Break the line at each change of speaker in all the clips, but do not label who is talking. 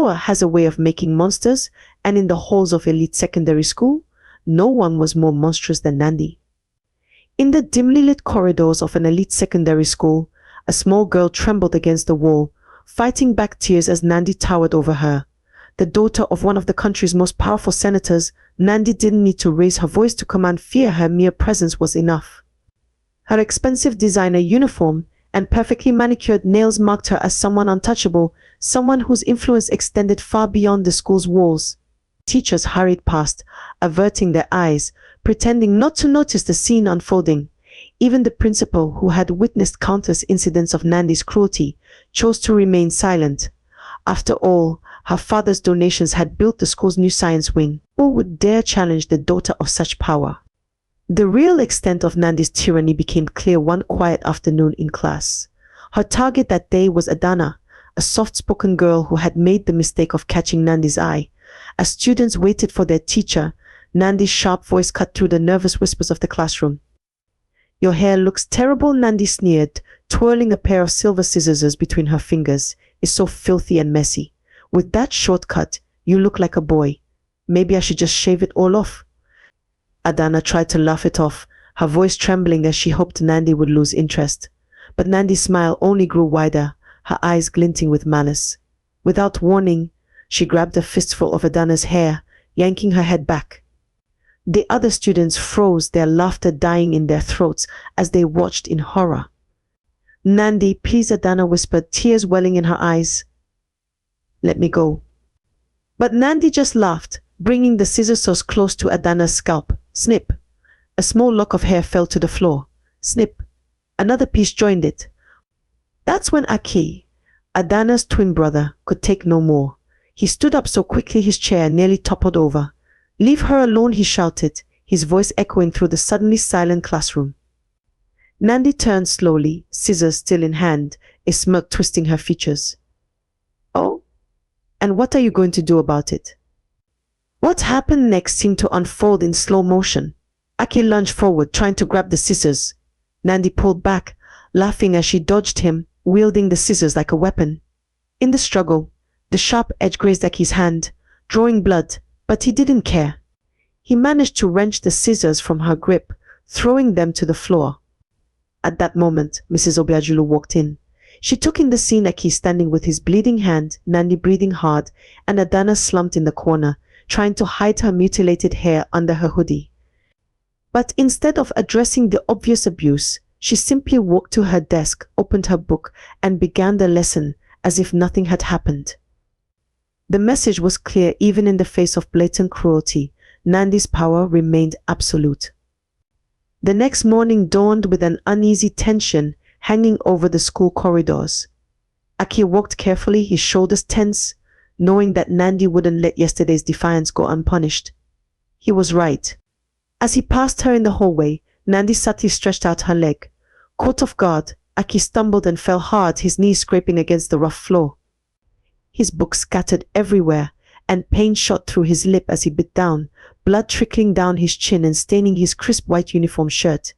Power has a way of making monsters, and in the halls of elite secondary school, no one was more monstrous than Nandi. In the dimly lit corridors of an elite secondary school, a small girl trembled against the wall, fighting back tears as Nandi towered over her. The daughter of one of the country's most powerful senators, Nandi didn't need to raise her voice to command fear. Her mere presence was enough. Her expensive designer uniform and perfectly manicured nails marked her as someone untouchable, someone whose influence extended far beyond the school's walls. Teachers hurried past, averting their eyes, pretending not to notice the scene unfolding. Even the principal, who had witnessed countless incidents of Nandi's cruelty, chose to remain silent. After all, her father's donations had built the school's new science wing. Who would dare challenge the daughter of such power? The real extent of Nandi's tyranny became clear one quiet afternoon in class. Her target that day was Adamma, a soft-spoken girl who had made the mistake of catching Nandi's eye. As students waited for their teacher, Nandi's sharp voice cut through the nervous whispers of the classroom. "Your hair looks terrible," Nandi sneered, twirling a pair of silver scissors between her fingers. "It's so filthy and messy. With that shortcut, you look like a boy. Maybe I should just shave it all off." Adamma tried to laugh it off, her voice trembling as she hoped Nandi would lose interest. But Nandi's smile only grew wider, her eyes glinting with malice. Without warning, she grabbed a fistful of Adamma's hair, yanking her head back. The other students froze, their laughter dying in their throats as they watched in horror. "Nandi, please," Adamma whispered, tears welling in her eyes. "Let me go." But Nandi just laughed, bringing the scissors so close to Adamma's scalp. Snip! A small lock of hair fell to the floor. Snip! Another piece joined it. That's when Aki, Adamma's twin brother, could take no more. He stood up so quickly his chair nearly toppled over. "Leave her alone," he shouted, his voice echoing through the suddenly silent classroom. Nandi turned slowly, scissors still in hand, a smirk twisting her features. "Oh? And what are you going to do about it?" What happened next seemed to unfold in slow motion. Aki lunged forward, trying to grab the scissors. Nandi pulled back, laughing as she dodged him, wielding the scissors like a weapon. In the struggle, the sharp edge grazed Aki's hand, drawing blood, but he didn't care. He managed to wrench the scissors from her grip, throwing them to the floor. At that moment, Mrs. Obiajulu walked in. She took in the scene: Aki standing with his bleeding hand, Nandi breathing hard, and Adamma slumped in the corner, trying to hide her mutilated hair under her hoodie. But instead of addressing the obvious abuse, she simply walked to her desk, opened her book, and began the lesson as if nothing had happened. The message was clear. Even in the face of blatant cruelty, Nandi's power remained absolute. The next morning dawned with an uneasy tension hanging over the school corridors. Aki walked carefully, his shoulders tense, knowing that Nandi wouldn't let yesterday's defiance go unpunished. He was right. As he passed her in the hallway, Nandi subtly stretched out her leg. Caught off guard, Aki stumbled and fell hard, his knees scraping against the rough floor. His book scattered everywhere, and pain shot through his lip as he bit down, blood trickling down his chin and staining his crisp white uniform shirt.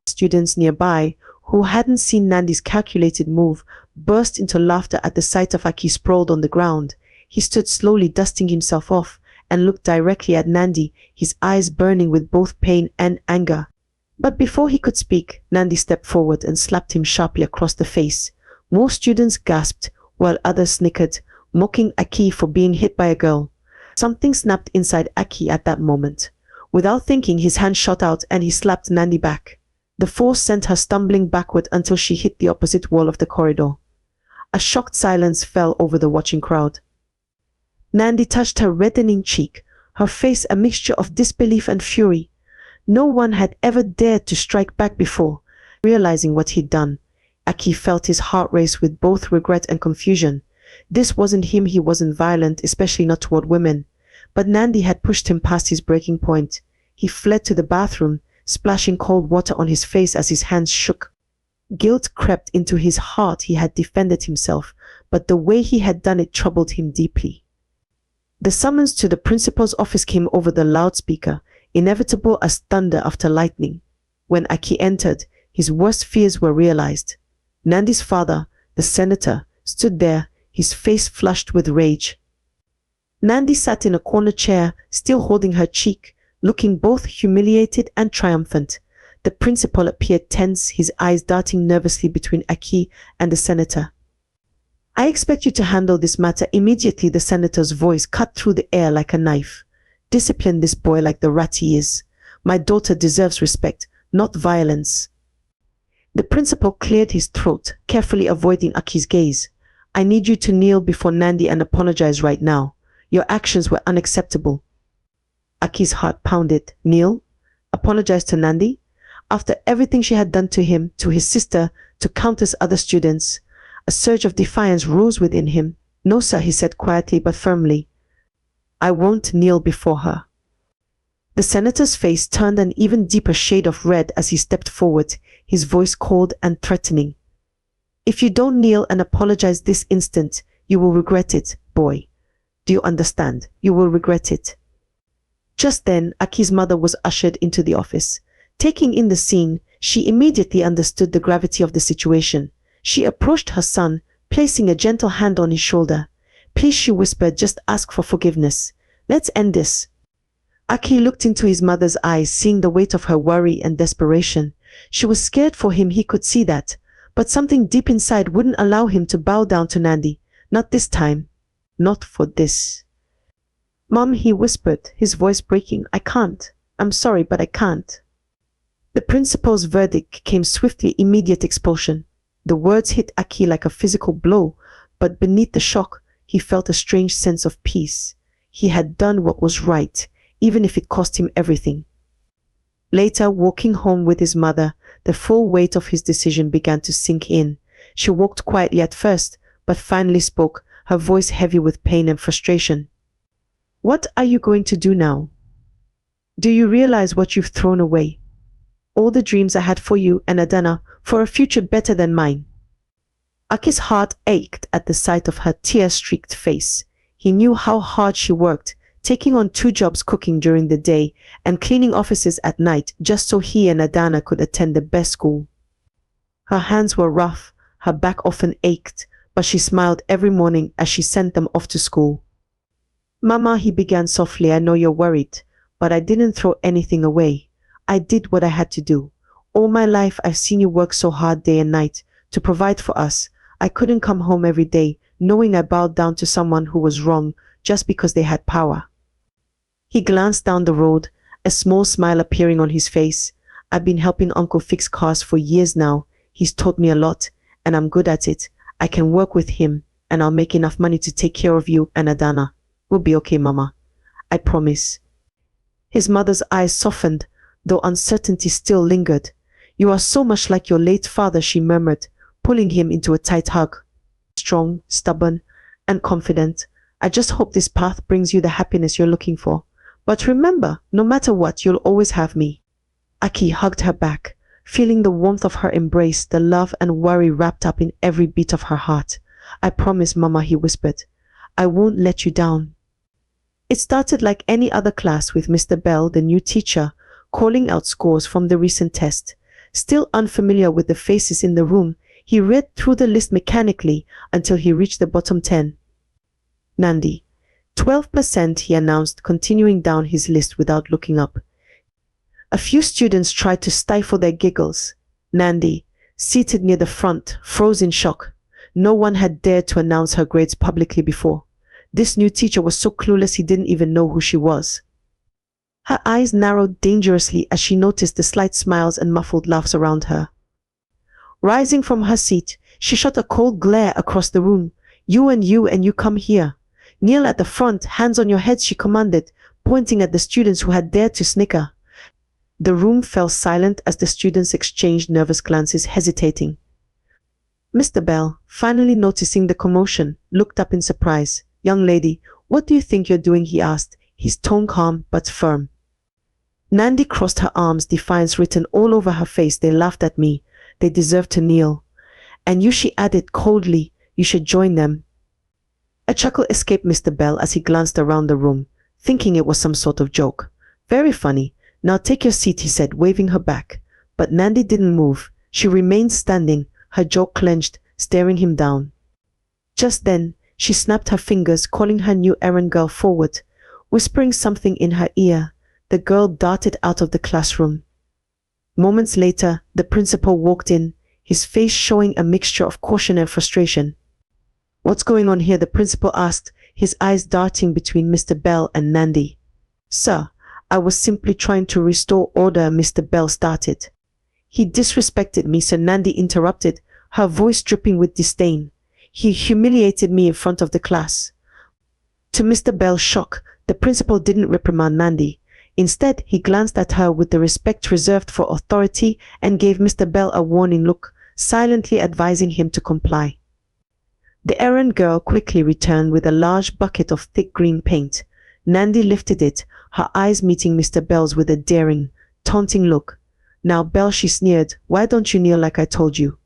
Students nearby, who hadn't seen Nandi's calculated move, burst into laughter at the sight of Aki sprawled on the ground. He stood slowly, dusting himself off, and looked directly at Nandi, his eyes burning with both pain and anger. But before he could speak, Nandi stepped forward and slapped him sharply across the face. More students gasped, while others snickered, mocking Aki for being hit by a girl. Something snapped inside Aki at that moment. Without thinking, his hand shot out and he slapped Nandi back. The force sent her stumbling backward until she hit the opposite wall of the corridor. A shocked silence fell over the watching crowd. Nandi touched her reddening cheek, her face a mixture of disbelief and fury. No one had ever dared to strike back before. Realizing what he'd done, Aki felt his heart race with both regret and confusion. This wasn't him. He wasn't violent, especially not toward women. But Nandi had pushed him past his breaking point. He fled to the bathroom, splashing cold water on his face as his hands shook. Guilt crept into his heart. He had defended himself, but the way he had done it troubled him deeply. The summons to the principal's office came over the loudspeaker, inevitable as thunder after lightning. When Aki entered, his worst fears were realized. Nandi's father, the senator, stood there, his face flushed with rage. Nandi sat in a corner chair, still holding her cheek, looking both humiliated and triumphant. The principal appeared tense, his eyes darting nervously between Aki and the senator. I expect you to handle this matter immediately. The senator's voice cut through the air like a knife. Discipline this boy like the rat he is. My daughter deserves respect, not violence. The principal cleared his throat, carefully avoiding Aki's gaze. I need you to kneel before Nandi and apologize right now. Your actions were unacceptable. Aki's heart pounded. Kneel? Apologize to Nandi? After everything she had done to him, to his sister, to countless other students? A surge of defiance rose within him. No, sir, he said quietly but firmly. I won't kneel before her. The senator's face turned an even deeper shade of red as he stepped forward, his voice cold and threatening. If you don't kneel and apologize this instant, you will regret it, boy. Do you understand? You will regret it. Just then, Aki's mother was ushered into the office. Taking in the scene, she immediately understood the gravity of the situation. She approached her son, placing a gentle hand on his shoulder. Please, she whispered, just ask for forgiveness. Let's end this. Aki looked into his mother's eyes, seeing the weight of her worry and desperation. She was scared for him, he could see that. But something deep inside wouldn't allow him to bow down to Nandi. Not this time. Not for this. Mom, he whispered, his voice breaking. I can't. I'm sorry, but I can't. The principal's verdict came swiftly, immediate expulsion. The words hit Aki like a physical blow, but beneath the shock, he felt a strange sense of peace. He had done what was right, even if it cost him everything. Later, walking home with his mother, the full weight of his decision began to sink in. She walked quietly at first, but finally spoke, her voice heavy with pain and frustration. What are you going to do now? Do you realize what you've thrown away? All the dreams I had for you and Adamma, for a future better than mine. Aki's heart ached at the sight of her tear-streaked face. He knew how hard she worked, taking on 2 jobs, cooking during the day and cleaning offices at night, just so he and Adamma could attend the best school. Her hands were rough, her back often ached, but she smiled every morning as she sent them off to school. Mama, he began softly, I know you're worried, but I didn't throw anything away. I did what I had to do. All my life I've seen you work so hard day and night to provide for us. I couldn't come home every day knowing I bowed down to someone who was wrong just because they had power. He glanced down the road, a small smile appearing on his face. I've been helping Uncle fix cars for years now. He's taught me a lot, and I'm good at it. I can work with him, and I'll make enough money to take care of you and Adamma. We'll be okay, Mama. I promise. His mother's eyes softened, though uncertainty still lingered. You are so much like your late father, she murmured, pulling him into a tight hug. Strong, stubborn, and confident. I just hope this path brings you the happiness you're looking for. But remember, no matter what, you'll always have me. Aki hugged her back, feeling the warmth of her embrace, the love and worry wrapped up in every beat of her heart. I promise, Mama, he whispered. I won't let you down. It started like any other class, with Mr. Bell, the new teacher, calling out scores from the recent test. Still unfamiliar with the faces in the room, he read through the list mechanically until he reached the bottom 10. Nandi. 12%, he announced, continuing down his list without looking up. A few students tried to stifle their giggles. Nandi, seated near the front, froze in shock. No one had dared to announce her grades publicly before. This new teacher was so clueless he didn't even know who she was. Her eyes narrowed dangerously as she noticed the slight smiles and muffled laughs around her. Rising from her seat, she shot a cold glare across the room. You and you come here. Kneel at the front, hands on your heads, she commanded, pointing at the students who had dared to snicker. The room fell silent as the students exchanged nervous glances, hesitating. Mr. Bell, finally noticing the commotion, looked up in surprise. Young lady, what do you think you're doing? He asked, his tone calm but firm. Nandi crossed her arms, defiance written all over her face. They laughed at me. They deserve to kneel. And you, she added coldly, you should join them. A chuckle escaped Mr. Bell as he glanced around the room, thinking it was some sort of joke. Very funny. Now take your seat, he said, waving her back. But Nandi didn't move. She remained standing, her jaw clenched, staring him down. Just then, She snapped her fingers, calling her new errand girl forward. Whispering something in her ear, the girl darted out of the classroom. Moments later, the principal walked in, his face showing a mixture of caution and frustration. "What's going on here?" the principal asked, his eyes darting between Mr. Bell and Nandi. "Sir, I was simply trying to restore order," Mr. Bell started. "He disrespected me," Sir Nandi interrupted, her voice dripping with disdain. "He humiliated me in front of the class." To Mr. Bell's shock, the principal didn't reprimand Nandi. Instead, he glanced at her with the respect reserved for authority and gave Mr. Bell a warning look, silently advising him to comply. The errand girl quickly returned with a large bucket of thick green paint. Nandi lifted it, her eyes meeting Mr. Bell's with a daring, taunting look. "Now, Bell," she sneered, "why don't you kneel like I told you?"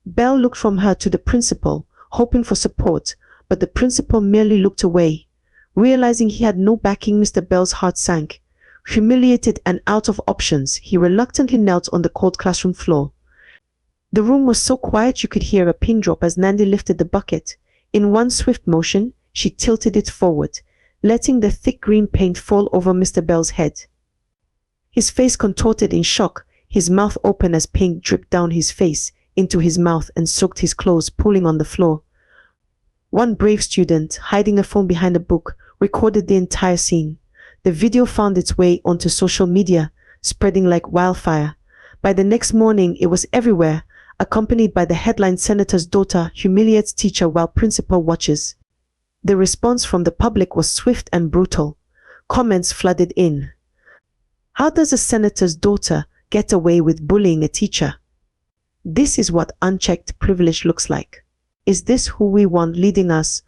Bell looked from her to the principal, hoping for support, but the principal merely looked away. Realizing he had no backing, Mr. Bell's heart sank. Humiliated and out of options, he reluctantly knelt on the cold classroom floor. The room was so quiet you could hear a pin drop as Nandi lifted the bucket. In one swift motion, she tilted it forward, letting the thick green paint fall over Mr. Bell's head. His face contorted in shock, his mouth open as paint dripped down his face, into his mouth and soaked his clothes, pooling on the floor. One brave student, hiding a phone behind a book, recorded the entire scene. The video found its way onto social media, spreading like wildfire. By the next morning, it was everywhere, accompanied by the headline, "Senator's Daughter Humiliates Teacher While Principal Watches." The response from the public was swift and brutal. Comments flooded in. "How does a senator's daughter get away with bullying a teacher? This is what unchecked privilege looks like. Is this who we want leading us?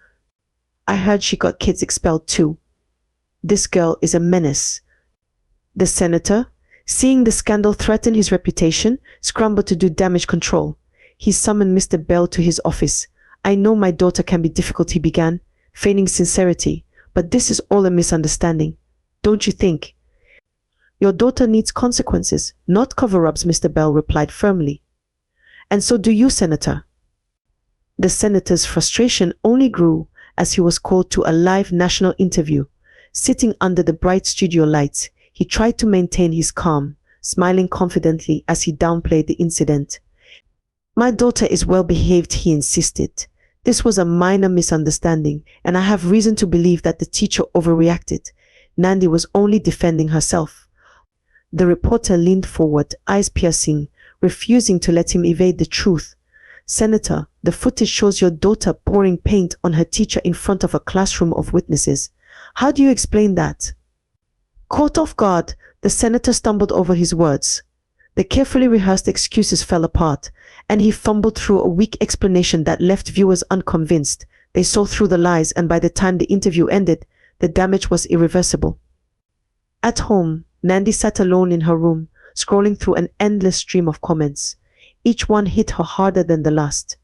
I heard she got kids expelled too. This girl is a menace." The senator, seeing the scandal threaten his reputation, scrambled to do damage control. He summoned Mr. Bell to his office. "I know my daughter can be difficult," he began, feigning sincerity, "but this is all a misunderstanding. Don't you think?" "Your daughter needs consequences, not cover-ups," Mr. Bell replied firmly. "And so do you, Senator." The senator's frustration only grew as he was called to a live national interview. Sitting under the bright studio lights, he tried to maintain his calm, smiling confidently as he downplayed the incident. "My daughter is well behaved," he insisted. "This was a minor misunderstanding, and I have reason to believe that the teacher overreacted. Nandi was only defending herself." The reporter leaned forward, eyes piercing, refusing to let him evade the truth. "Senator, the footage shows your daughter pouring paint on her teacher in front of a classroom of witnesses. How do you explain that?" Caught off guard, the senator stumbled over his words. The carefully rehearsed excuses fell apart, and he fumbled through a weak explanation that left viewers unconvinced. They saw through the lies, and by the time the interview ended, the damage was irreversible. At home, Nandi sat alone in her room, scrolling through an endless stream of comments. Each one hit her harder than the last.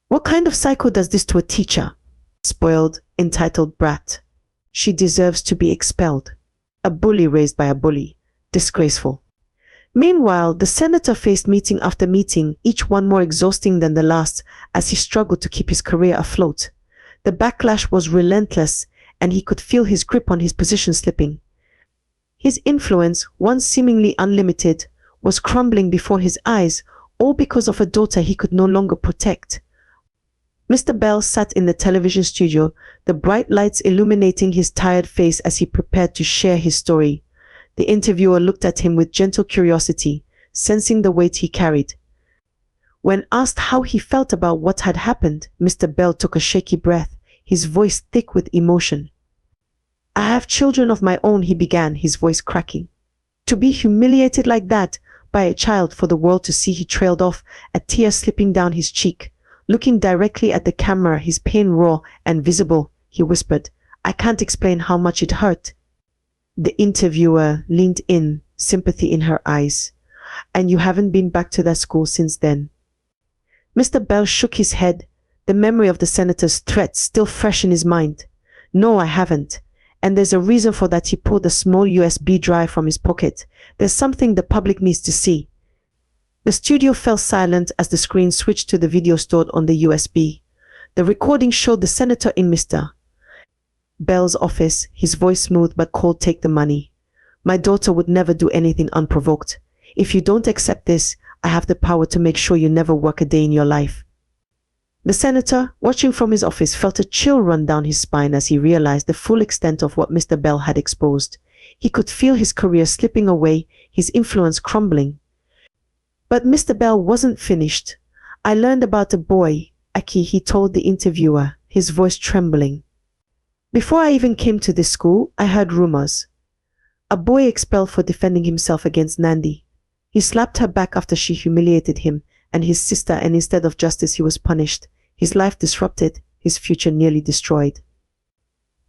"What kind of psycho does this to a teacher? Spoiled, entitled brat. She deserves to be expelled. A bully raised by a bully. Disgraceful." Meanwhile, the senator faced meeting after meeting, each one more exhausting than the last, as he struggled to keep his career afloat. The backlash was relentless, and he could feel his grip on his position slipping. His influence, once seemingly unlimited, was crumbling before his eyes, all because of a daughter he could no longer protect. Mr. Bell sat in the television studio, the bright lights illuminating his tired face as he prepared to share his story. The interviewer looked at him with gentle curiosity, sensing the weight he carried. When asked how he felt about what had happened, Mr. Bell took a shaky breath, his voice thick with emotion. "I have children of my own," he began, his voice cracking. "To be humiliated like that by a child for the world to see," he trailed off, a tear slipping down his cheek. Looking directly at the camera, his pain raw and visible, he whispered, "I can't explain how much it hurt." The interviewer leaned in, sympathy in her eyes. "And you haven't been back to that school since then?" Mr. Bell shook his head, the memory of the senator's threat still fresh in his mind. "No, I haven't. And there's a reason for that." He pulled a small USB drive from his pocket. "There's something the public needs to see." The studio fell silent as the screen switched to the video stored on the USB. The recording showed the senator in Mr. Bell's office, his voice smooth but cold. "Take the money. My daughter would never do anything unprovoked. If you don't accept this, I have the power to make sure you never work a day in your life." The senator, watching from his office, felt a chill run down his spine as he realized the full extent of what Mr. Bell had exposed. He could feel his career slipping away, his influence crumbling. But Mr. Bell wasn't finished. "I learned about a boy, Aki," he told the interviewer, his voice trembling. "Before I even came to this school, I heard rumors. A boy expelled for defending himself against Nandi. He slapped her back after she humiliated him and his sister, and instead of justice he was punished. His life disrupted, his future nearly destroyed."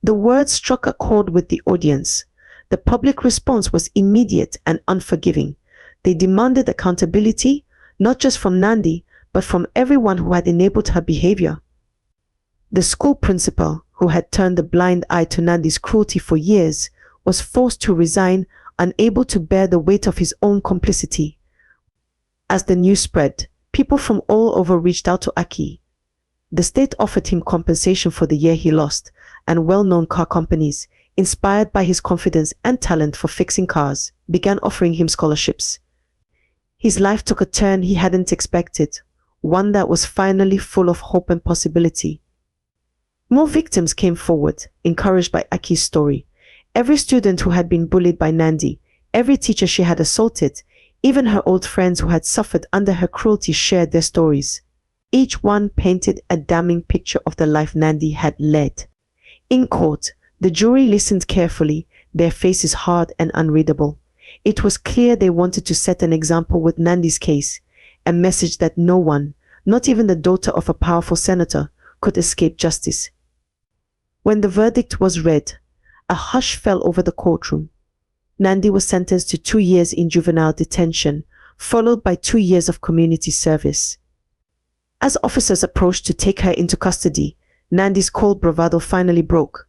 The words struck a chord with the audience. The public response was immediate and unforgiving. They demanded accountability, not just from Nandi, but from everyone who had enabled her behavior. The school principal, who had turned a blind eye to Nandi's cruelty for years, was forced to resign, unable to bear the weight of his own complicity. As the news spread, people from all over reached out to Aki. The state offered him compensation for the year he lost, and well-known car companies, inspired by his confidence and talent for fixing cars, began offering him scholarships. His life took a turn he hadn't expected, one that was finally full of hope and possibility. More victims came forward, encouraged by Aki's story. Every student who had been bullied by Nandi, every teacher she had assaulted, even her old friends who had suffered under her cruelty shared their stories. Each one painted a damning picture of the life Nandi had led. In court, the jury listened carefully, their faces hard and unreadable. It was clear they wanted to set an example with Nandi's case, a message that no one, not even the daughter of a powerful senator, could escape justice. When the verdict was read, a hush fell over the courtroom. Nandi was sentenced to 2 years in juvenile detention, followed by 2 years of community service. As officers approached to take her into custody, Nandi's cold bravado finally broke.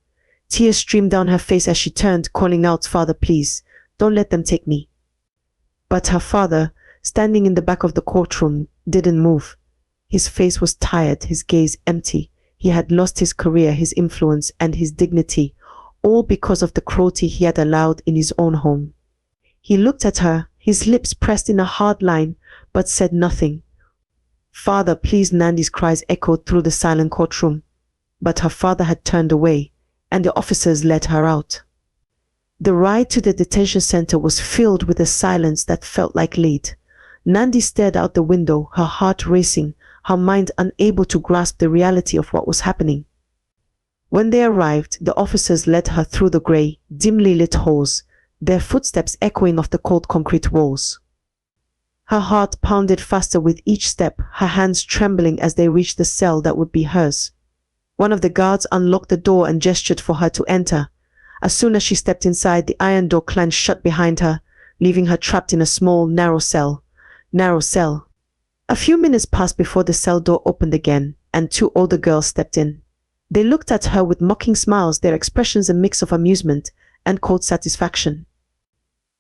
Tears streamed down her face as she turned, calling out, "Father, please, don't let them take me." But her father, standing in the back of the courtroom, didn't move. His face was tired, his gaze empty. He had lost his career, his influence, and his dignity, all because of the cruelty he had allowed in his own home. He looked at her, his lips pressed in a hard line, but said nothing. "Father, please," Nandi's cries echoed through the silent courtroom. But her father had turned away, and the officers let her out. The ride to the detention center was filled with a silence that felt like lead. Nandi stared out the window, her heart racing, her mind unable to grasp the reality of what was happening. When they arrived, the officers led her through the grey, dimly lit halls, their footsteps echoing off the cold concrete walls. Her heart pounded faster with each step, her hands trembling as they reached the cell that would be hers. One of the guards unlocked the door and gestured for her to enter. As soon as she stepped inside, the iron door clanged shut behind her, leaving her trapped in a small, narrow cell. A few minutes passed before the cell door opened again, and 2 older girls stepped in. They looked at her with mocking smiles, their expressions a mix of amusement and cold satisfaction.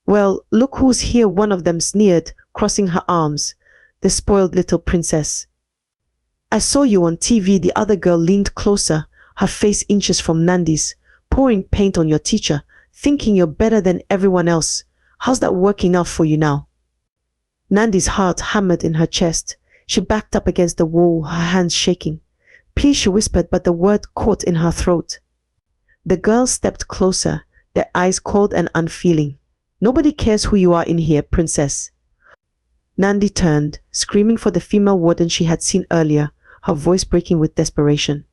"Well, look who's here," one of them sneered, crossing her arms. "The spoiled little princess." "I saw you on TV," the other girl leaned closer, her face inches from Nandi's. "Pouring paint on your teacher, thinking you're better than everyone else. How's that working out for you now?" Nandi's heart hammered in her chest. She backed up against the wall, her hands shaking. "Please," she whispered, but the word caught in her throat. The girls stepped closer, their eyes cold and unfeeling. "Nobody cares who you are in here, princess." Nandi turned, screaming for the female warden she had seen earlier, her voice breaking with desperation.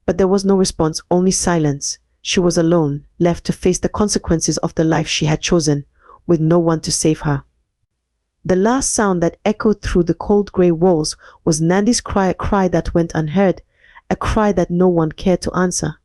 But there was no response, only silence. She was alone, left to face the consequences of the life she had chosen, with no one to save her. The last sound that echoed through the cold grey walls was Nandi's cry, a cry that went unheard, a cry that no one cared to answer.